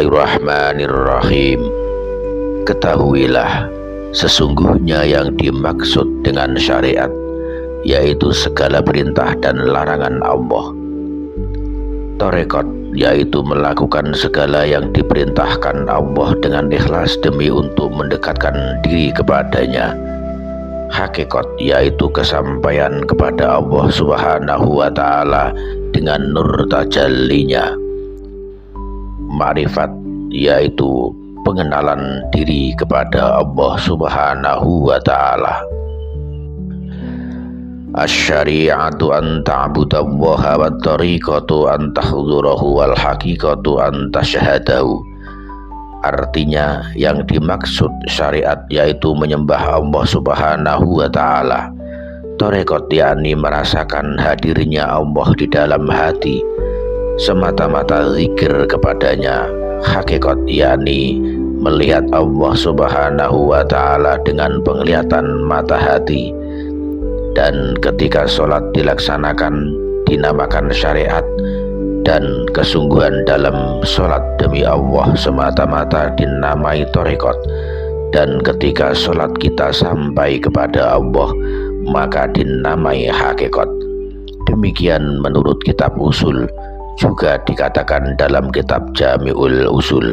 Bismillahirrahmanirrahim. Ketahuilah, sesungguhnya yang dimaksud dengan syariat yaitu segala perintah dan larangan Allah. Tarekat yaitu melakukan segala yang diperintahkan Allah dengan ikhlas demi untuk mendekatkan diri kepadanya. Hakikat yaitu kesampaian kepada Allah Subhanahu wa Ta'ala dengan nur tajallinya. Ma'rifat yaitu pengenalan diri kepada Allah Subhanahu wa Ta'ala. Asy-syari'atu an ta'budallaha wat tariqatu an tahdhurahu wal haqiqatu an tasyhadahu. Artinya, yang dimaksud syariat yaitu menyembah Allah Subhanahu wa Ta'ala. Tarekat yakni merasakan hadirnya Allah di dalam hati, semata-mata zikir kepadanya. Hakikat yakni melihat Allah Subhanahu wa Ta'ala dengan penglihatan mata hati. Dan ketika sholat dilaksanakan dinamakan syariat, dan kesungguhan dalam sholat demi Allah semata-mata dinamai tarekat. Dan ketika sholat kita sampai kepada Allah maka dinamai hakikat. Demikian menurut kitab usul, juga dikatakan dalam kitab Jami'ul Usul.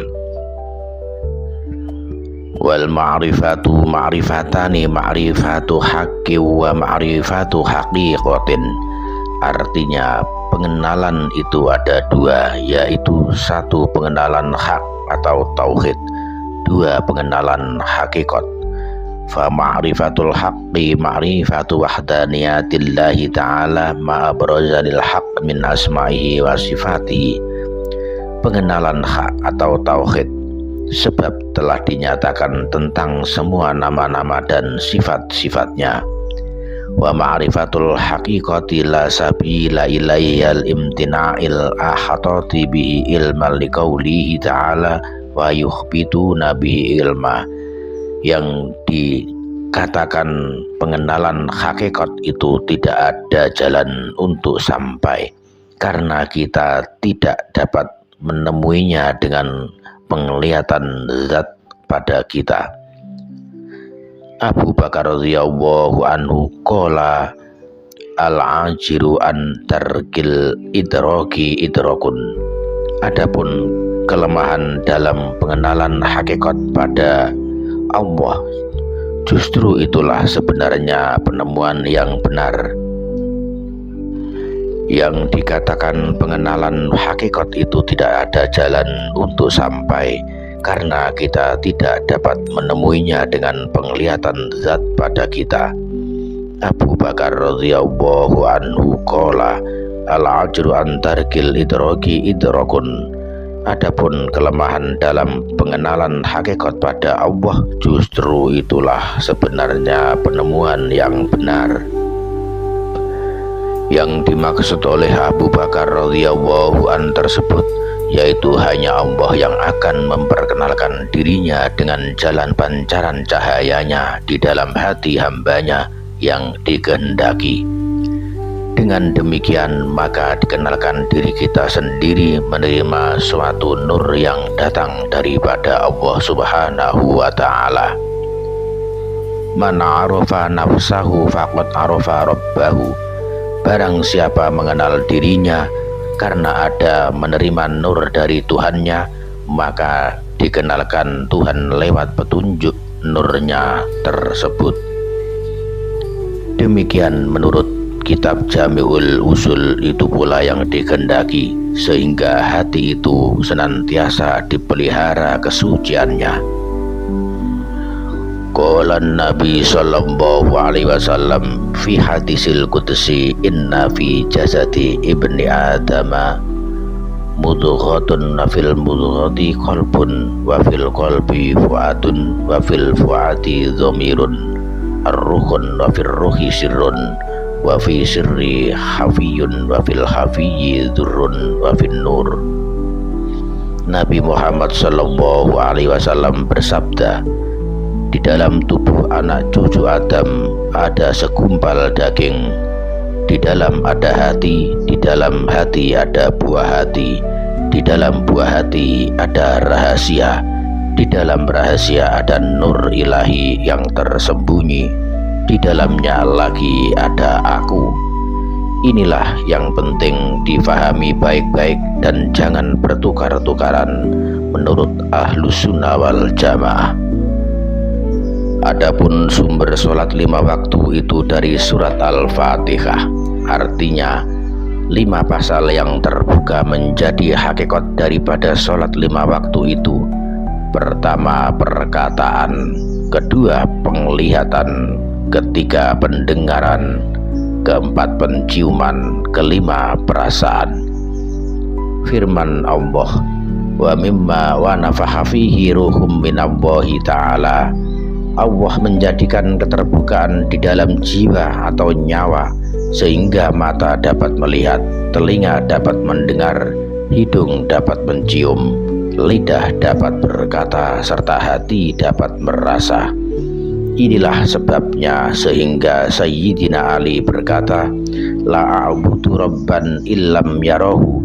Wal ma'rifatu ma'rifatani, ma'rifatu haqqi wa ma'rifatu haqiqatin. Artinya pengenalan itu ada dua, yaitu satu pengenalan hak atau tauhid, dua pengenalan hakikat. Fa ma'rifatul haqqi ma'rifatu wahdaniyatillahi ta'ala ma'abrazanil haqq min asma'ihi wa sifatihi. Pengenalan hak atau tauhid sebab telah dinyatakan tentang semua nama-nama dan sifat-sifatnya. Wa ma'rifatul haqiqati la sabila ilaihal imtina'il ahatati bihi ilma liqaulihi ta'ala wa yukhbitu nabihi ilma. Yang dikatakan pengenalan hakikat itu tidak ada jalan untuk sampai, karena kita tidak dapat menemuinya dengan penglihatan zat pada kita. Abu Bakar radhiyallahu anhu qala al-ajiru an tarkil idraki idrakun. Adapun kelemahan dalam pengenalan hakikat pada Allah, justru itulah sebenarnya penemuan yang benar. Yang dikatakan pengenalan hakikat itu tidak ada jalan untuk sampai, karena kita tidak dapat menemuinya dengan penglihatan zat pada kita. Abu Bakar radhiyallahu anhu qala al-ajru an tarkil idraki idrakun. Adapun kelemahan dalam pengenalan hakikat pada Allah, justru itulah sebenarnya penemuan yang benar. Yang dimaksud oleh Abu Bakar radhiyallahu an tersebut yaitu hanya Allah yang akan memperkenalkan dirinya dengan jalan pancaran cahayanya di dalam hati hambanya yang dikehendaki. Dengan demikian maka dikenalkan diri kita sendiri menerima suatu nur yang datang daripada Allah Subhanahu wa Ta'ala. Man arafa nafsahu faqad arafa rabbahu. Barang siapa mengenal dirinya karena ada menerima nur dari Tuhannya, maka dikenalkan Tuhan lewat petunjuk nurnya tersebut. Demikian menurut kitab Jami'ul Usul itu pula yang dikehendaki, sehingga hati itu senantiasa dipelihara kesuciannya. Qala Nabi sallallahu alaihi wasallam fi hadisil qudsi inna fi jasadi ibni adama mudghatun fil mudghati qalbun wa fil qalbi fuadun wa fil fuadi dhamirun ar-ruhun wa fil ruhi sirrun wa fi sirri hafiyun wa fil hafiyyi dzurrun wa fil nur. Nabi Muhammad sallallahu alaihi wasallam bersabda, di dalam tubuh anak cucu Adam ada segumpal daging, di dalam ada hati, di dalam hati ada buah hati, di dalam buah hati ada rahasia, di dalam rahasia ada nur ilahi yang tersembunyi, di dalamnya lagi ada aku. Inilah yang penting difahami baik-baik dan jangan bertukar-tukaran menurut Ahlus Sunnah wal Jamaah. Adapun sumber sholat 5 waktu itu dari surat Al-Fatihah, artinya 5 pasal yang terbuka menjadi hakikat daripada sholat 5 waktu itu. Pertama, perkataan; kedua, penglihatan; ketiga, pendengaran; keempat, penciuman; kelima, perasaan. Firman Allah, wa mimma wa nafaha fihi ruhum minallahi ta'ala. Allah menjadikan keterbukaan di dalam jiwa atau nyawa sehingga mata dapat melihat, telinga dapat mendengar, hidung dapat mencium, lidah dapat berkata, serta hati dapat merasa. Inilah sebabnya sehingga Sayyidina Ali berkata, la a'budu rabban illam yarahu.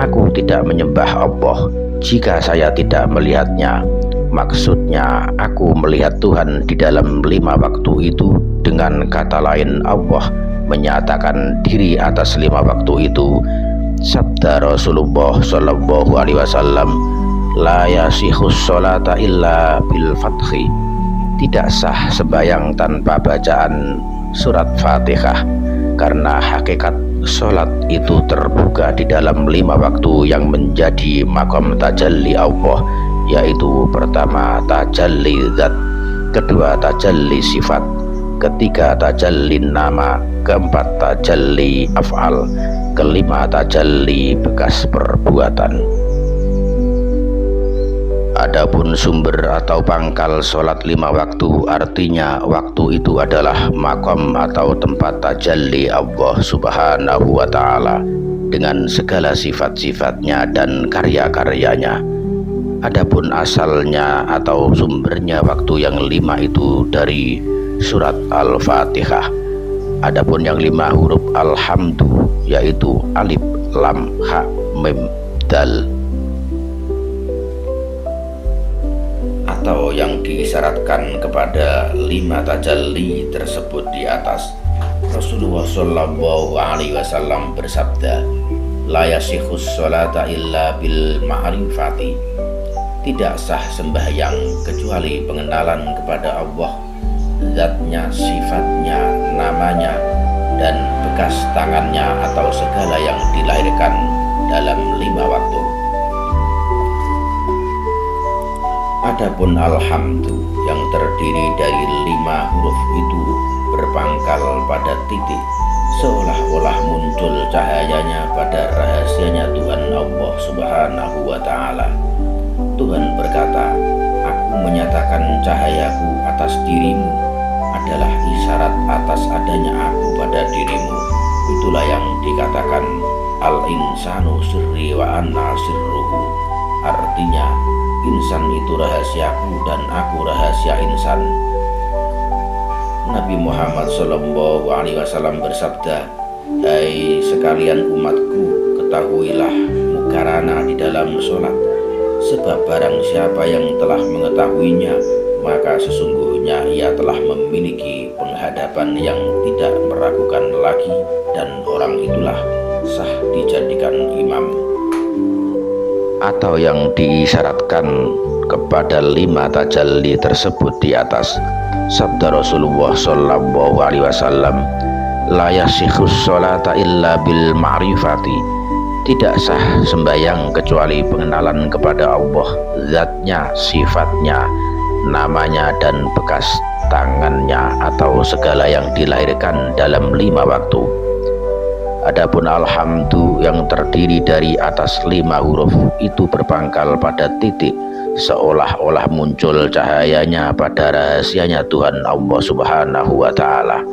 Aku tidak menyembah Allah jika saya tidak melihatnya. Maksudnya aku melihat Tuhan di dalam 5 waktu itu. Dengan kata lain, Allah menyatakan diri atas 5 waktu itu. Sabda Rasulullah Shallallahu Alaihi Wasallam, la yasihus sholata illa bil fathi. Tidak sah sembahyang tanpa bacaan surat Fatihah, karena hakikat sholat itu terbuka di dalam 5 waktu yang menjadi makom tajalli Allah, yaitu pertama tajalli zat, kedua tajalli sifat, ketiga tajalli nama, keempat tajalli af'al, kelima tajalli bekas perbuatan. Adapun sumber atau pangkal sholat 5 waktu, artinya waktu itu adalah makom atau tempat tajalli Allah subhanahu wa ta'ala dengan segala sifat-sifatnya dan karya-karyanya. Adapun asalnya atau sumbernya waktu yang 5 itu dari surat Al-Fatihah. Adapun yang 5 huruf alhamdu, yaitu alif, lam, ha, mim, dal, atau yang diisyaratkan kepada 5 tajalli tersebut di atas. Rasulullah Shallallahu Alaihi Wasallam bersabda, la yasihus sholata illa bil ma'rifati. Tidak sah sembahyang kecuali pengenalan kepada Allah, zatnya, sifatnya, namanya, dan bekas tangannya atau segala yang dilahirkan dalam 5 waktu. Adapun alhamdu yang terdiri dari 5 huruf itu berpangkal pada titik, seolah-olah muncul cahayanya pada rahasianya Tuhan Allah subhanahu wa ta'ala. Tuhan berkata, aku menyatakan cahayaku atas dirimu adalah isyarat atas adanya aku pada dirimu. Itulah yang dikatakan al-insanu sirri wa anna sirruhu. Artinya, insan itu rahasiaku dan aku rahasia insan. Nabi Muhammad Shallallahu Alaihi Wasallam bersabda, hai sekalian umatku, ketahuilah mukarana di dalam sholat, sebab barang siapa yang telah mengetahuinya, maka sesungguhnya ia telah memiliki penghadapan yang tidak meragukan lagi, dan orang itulah sah dijadikan imam. Atau yang diisyaratkan kepada 5 tajalli tersebut di atas. Sabda Rasulullah Shallallahu Alaihi Wasallam, la yasihus sholata illa bil ma'rifati. Tidak sah sembahyang kecuali pengenalan kepada Allah, zatnya, sifatnya, namanya, dan bekas tangannya atau segala yang dilahirkan dalam 5 waktu. Adapun alhamdu yang terdiri dari atas 5 huruf itu berpangkal pada titik, seolah-olah muncul cahayanya pada rahasianya Tuhan Allah subhanahu wa ta'ala.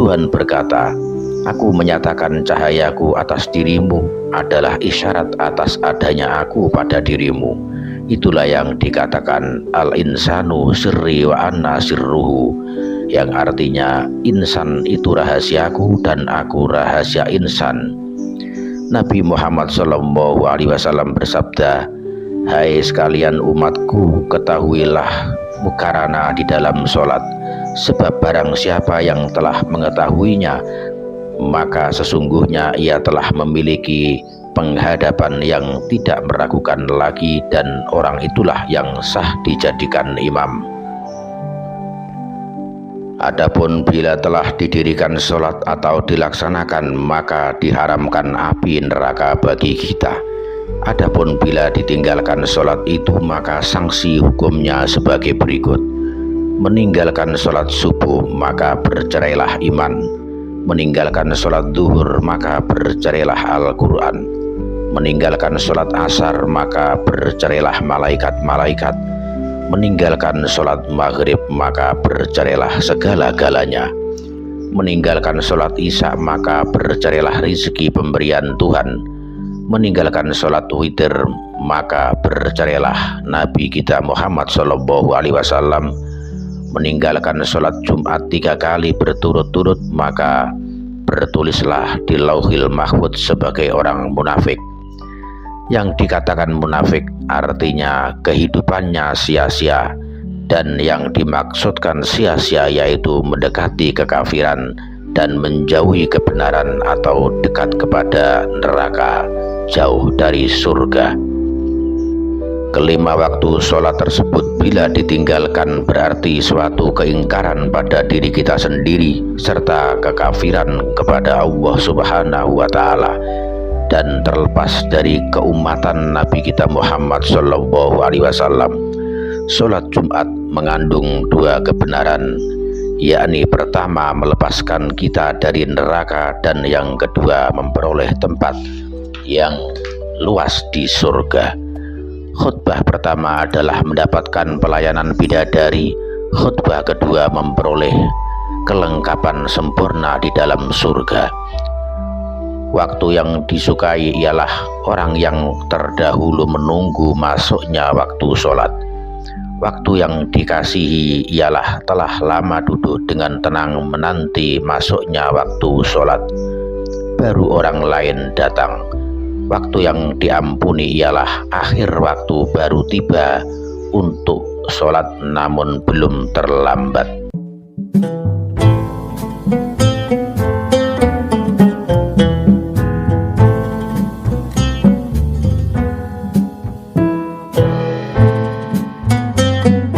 Tuhan berkata, aku menyatakan cahayaku atas dirimu adalah isyarat atas adanya aku pada dirimu. Itulah yang dikatakan al-insanu sirri wa anna sirruhu, yang artinya insan itu rahasiaku dan aku rahasia insan. Nabi Muhammad SAW bersabda, "Hai sekalian umatku, ketahuilah mukarana di dalam sholat, sebab barang siapa yang telah mengetahuinya, maka sesungguhnya ia telah memiliki penghadapan yang tidak meragukan lagi, dan orang itulah yang sah dijadikan imam." Adapun bila telah didirikan sholat atau dilaksanakan, maka diharamkan api neraka bagi kita. Adapun bila ditinggalkan sholat itu, maka sanksi hukumnya sebagai berikut: meninggalkan sholat subuh, maka bercerailah iman; meninggalkan sholat zuhur, maka bercerailah Al-Quran; meninggalkan sholat asar, maka bercerailah malaikat-malaikat; meninggalkan sholat maghrib, maka bercerailah segala-galanya; meninggalkan sholat isya, maka bercerailah rizki pemberian Tuhan; meninggalkan sholat witir, maka bercerailah Nabi kita Muhammad SAW; meninggalkan sholat Jumat 3 kali berturut-turut, maka bertulislah di Lauhil Mahfudz sebagai orang munafik. Yang dikatakan munafik artinya kehidupannya sia-sia, dan yang dimaksudkan sia-sia yaitu mendekati kekafiran dan menjauhi kebenaran atau dekat kepada neraka, jauh dari surga. Kelima waktu sholat tersebut bila ditinggalkan berarti suatu keingkaran pada diri kita sendiri serta kekafiran kepada Allah Subhanahu wa Ta'ala. Dan terlepas dari keumatan Nabi kita Muhammad SAW, sholat Jumat mengandung dua kebenaran, yakni pertama melepaskan kita dari neraka, dan yang kedua memperoleh tempat yang luas di surga. Khutbah pertama adalah mendapatkan pelayanan bidadari, khutbah kedua memperoleh kelengkapan sempurna di dalam surga. Waktu yang disukai ialah orang yang terdahulu menunggu masuknya waktu sholat. Waktu yang dikasihi ialah telah lama duduk dengan tenang menanti masuknya waktu sholat, baru orang lain datang. Waktu yang diampuni ialah akhir waktu baru tiba untuk sholat, namun belum terlambat.